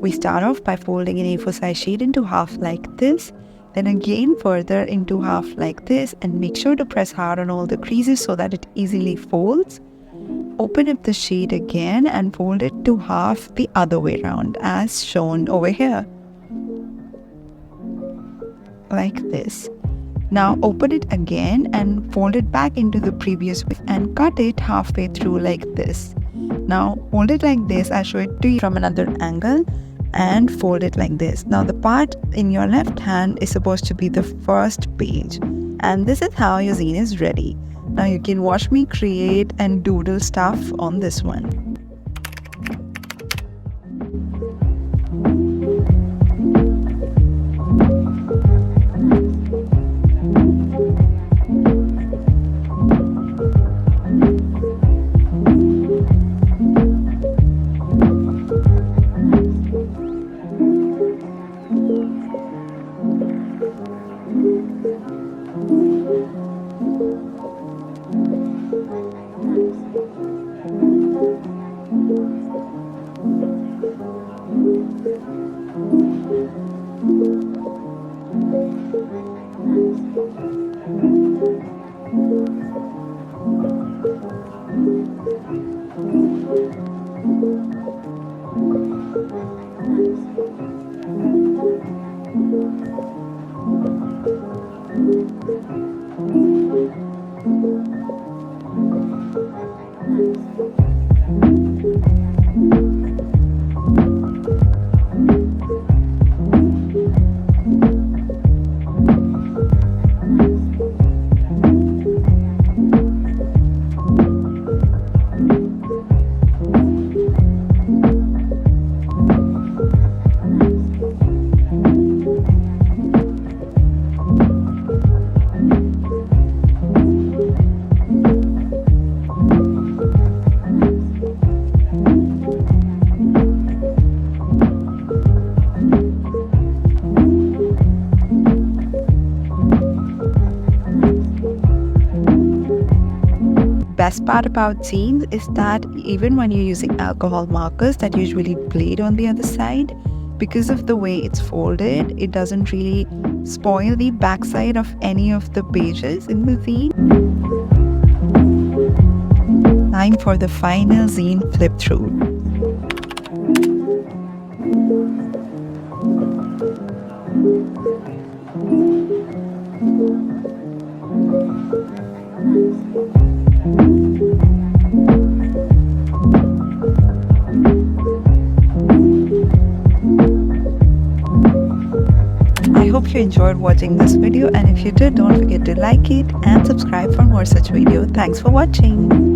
We start off by folding an A4 size sheet into half like this, then again further into half like this, and make sure to press hard on all the creases so that it easily folds. Open up the sheet again and fold it to half the other way around as shown over here, like this. Now open it again and fold it back into the previous way and cut it halfway through like this. Now hold it like this. I'll show it to you from another angle, and fold it like this. Now the part in your left hand is supposed to be the first page, and this is how your zine is ready. Now you can watch me create and doodle stuff on this one. Best part about zines is that even when you're using alcohol markers that usually bleed on the other side, because of the way it's folded, it doesn't really spoil the backside of any of the pages in the zine. Time for the final zine flip through. I hope you enjoyed watching this video, and if you did, don't forget to like it and subscribe for more such videos. Thanks for watching.